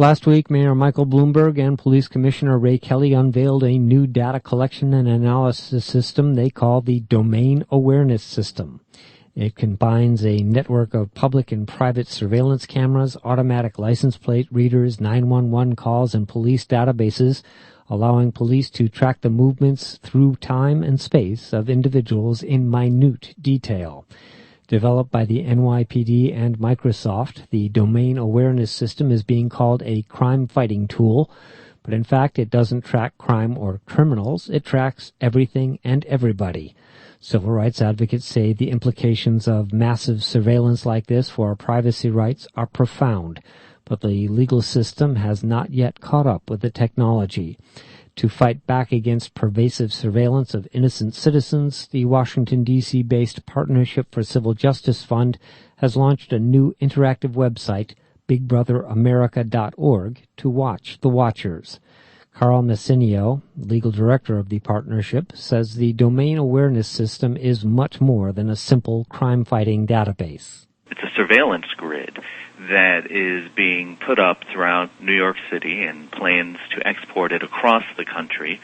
Last week, Mayor Michael Bloomberg and Police Commissioner Ray Kelly unveiled a new data collection and analysis system they call the Domain Awareness System. It combines a network of public and private surveillance cameras, automatic license plate readers, 911 calls, and police databases, allowing police to track the movements through time and space of individuals in minute detail. Developed by the NYPD and Microsoft, the Domain Awareness System is being called a crime-fighting tool, but in fact it doesn't track crime or criminals. It tracks everything and everybody. Civil rights advocates say the implications of massive surveillance like this for our privacy rights are profound, but the legal system has not yet caught up with the technology. To fight back against pervasive surveillance of innocent citizens, the Washington, D.C.-based Partnership for Civil Justice Fund has launched a new interactive website, BigBrotherAmerica.org, to watch the watchers. Carl Messinio, legal director of the partnership, says the domain awareness system is much more than a simple crime-fighting database. It's a surveillance grid that is being put up throughout New York City and plans to export it across the country,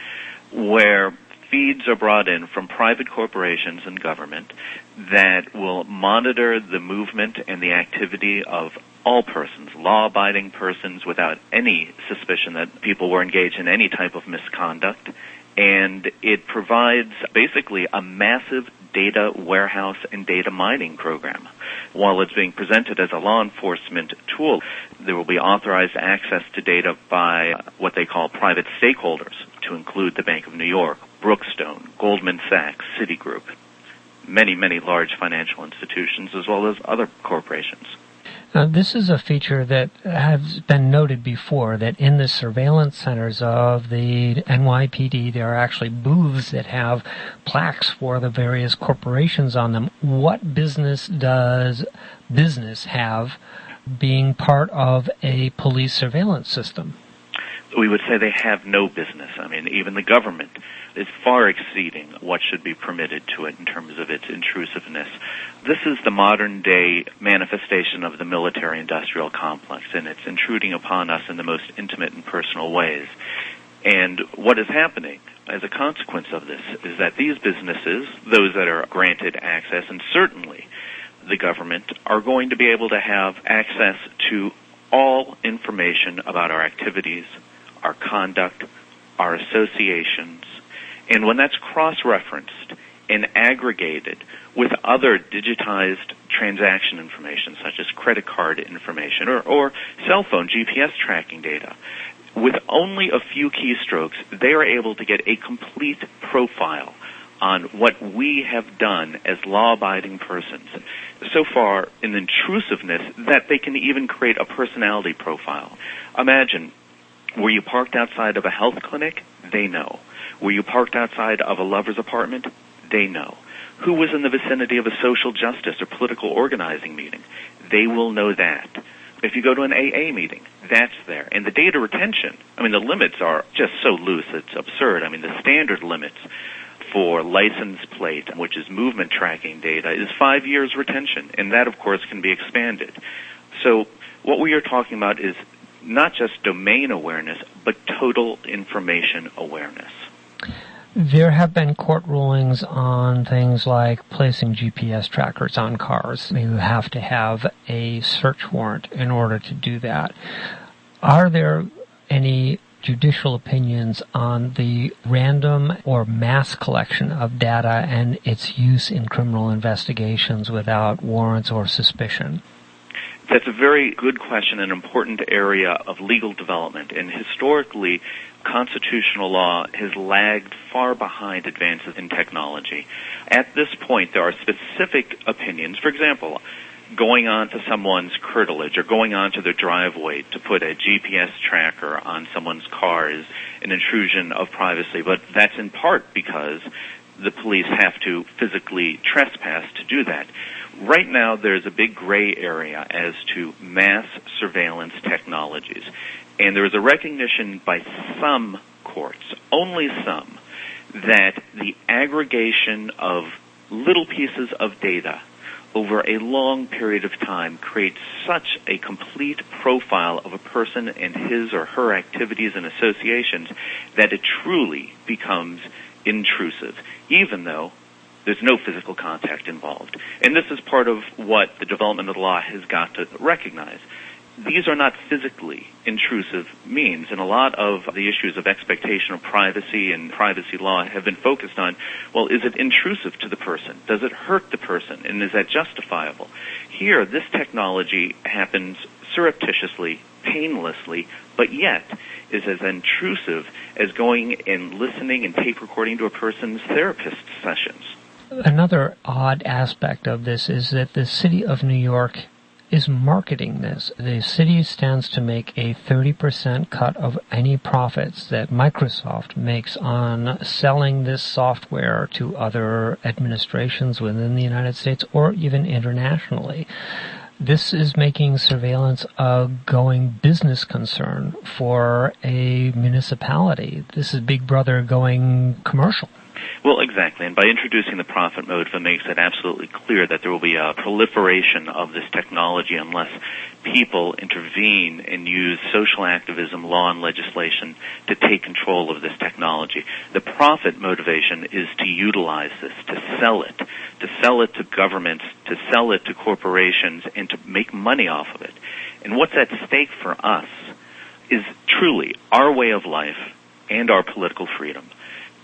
where feeds are brought in from private corporations and government that will monitor the movement and the activity of all persons, law-abiding persons, without any suspicion that people were engaged in any type of misconduct. And it provides basically a massive data warehouse and data mining program. While it's being presented as a law enforcement tool, there will be authorized access to data by what they call private stakeholders, to include the Bank of New York, Brookstone, Goldman Sachs, Citigroup, many, many large financial institutions, as well as other corporations. Now, this is a feature that has been noted before, that in the surveillance centers of the NYPD, there are actually booths that have plaques for the various corporations on them. What business does business have being part of a police surveillance system? We would say they have no business. I mean, even the government is far exceeding what should be permitted to it in terms of its intrusiveness. This is the modern-day manifestation of the military-industrial complex, and it's intruding upon us in the most intimate and personal ways. And what is happening as a consequence of this is that these businesses, those that are granted access, and certainly the government, are going to be able to have access to all information about our activities, our conduct, our associations. And when that's cross-referenced and aggregated with other digitized transaction information, such as credit card information or cell phone GPS tracking data, with only a few keystrokes, they are able to get a complete profile on what we have done as law-abiding persons. So far in intrusiveness that they can even create a personality profile. Imagine, were you parked outside of a health clinic? They know. Were you parked outside of a lover's apartment? They know. Who was in the vicinity of a social justice or political organizing meeting? They will know that. If you go to an AA meeting, that's there. And the data retention, I mean, the limits are just so loose, it's absurd. I mean, the standard limits for license plate, which is movement tracking data, is 5 years retention. And that, of course, can be expanded. So what we are talking about is not just domain awareness, but total information awareness. There have been court rulings on things like placing GPS trackers on cars. You have to have a search warrant in order to do that. Are there any judicial opinions on the random or mass collection of data and its use in criminal investigations without warrants or suspicion? That's a very good question, an important area of legal development. And historically, constitutional law has lagged far behind advances in technology. At this point, there are specific opinions. For example, going onto someone's curtilage or going onto their driveway to put a GPS tracker on someone's car is an intrusion of privacy. But that's in part because the police have to physically trespass to do that. Right now, there's a big gray area as to mass surveillance technologies. And there is a recognition by some courts, only some, that the aggregation of little pieces of data over a long period of time, create such a complete profile of a person and his or her activities and associations that it truly becomes intrusive, even though there's no physical contact involved. And this is part of what the development of the law has got to recognize. These are not physically intrusive means, and a lot of the issues of expectation of privacy and privacy law have been focused on, well, is it intrusive to the person? Does it hurt the person? And is that justifiable? Here, this technology happens surreptitiously, painlessly, but yet is as intrusive as going and listening and tape recording to a person's therapist sessions. Another odd aspect of this is that the city of New York is marketing this. The city stands to make a 30% cut of any profits that Microsoft makes on selling this software to other administrations within the United States or even internationally. This is making surveillance a going business concern for a municipality. This is Big Brother going commercial. Well, exactly. And by introducing the profit motive, it makes it absolutely clear that there will be a proliferation of this technology unless people intervene and use social activism, law, and legislation to take control of this technology. The profit motivation is to utilize this, to sell it to governments, to sell it to corporations, and to make money off of it. And what's at stake for us is truly our way of life and our political freedom.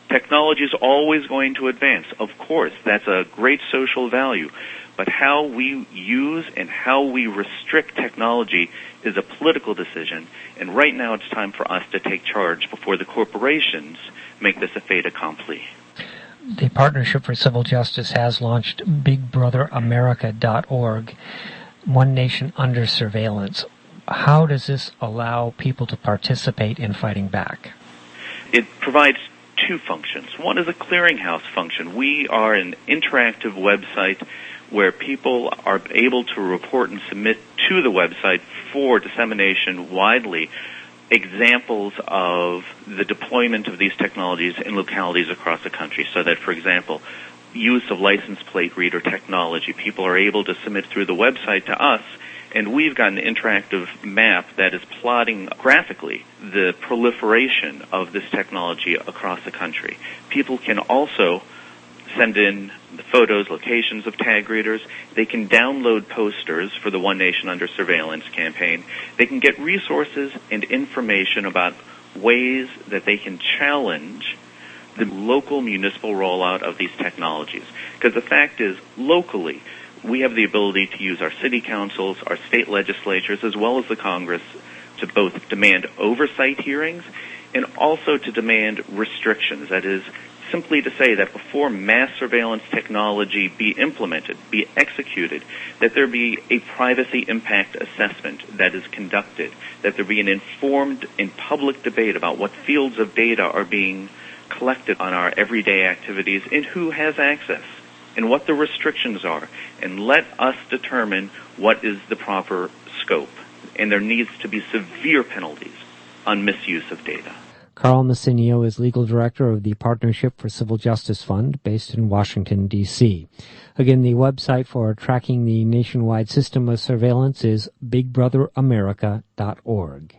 Technology is always going to advance. Of course, that's a great social value. But how we use and how we restrict technology is a political decision. And right now it's time for us to take charge before the corporations make this a fait accompli. The Partnership for Civil Justice has launched BigBrotherAmerica.org, One Nation Under Surveillance. How does this allow people to participate in fighting back? It provides two functions. One is a clearinghouse function. We are an interactive website where people are able to report and submit to the website for dissemination widely examples of the deployment of these technologies in localities across the country, so that, for example, use of license plate reader technology, people are able to submit through the website to us, and we've got an interactive map that is plotting graphically the proliferation of this technology across the country. People can also send in the photos, locations of tag readers. They can download posters for the One Nation Under Surveillance campaign. They can get resources and information about ways that they can challenge the local municipal rollout of these technologies. Because the fact is, locally, we have the ability to use our city councils, our state legislatures, as well as the Congress to both demand oversight hearings and also to demand restrictions. That is, simply to say that before mass surveillance technology be implemented, be executed, that there be a privacy impact assessment that is conducted, that there be an informed and public debate about what fields of data are being collected on our everyday activities and who has access and what the restrictions are, and let us determine what is the proper scope. And there needs to be severe penalties on misuse of data. Carl Messinio is legal director of the Partnership for Civil Justice Fund based in Washington, D.C. Again, the website for tracking the nationwide system of surveillance is BigBrotherAmerica.org.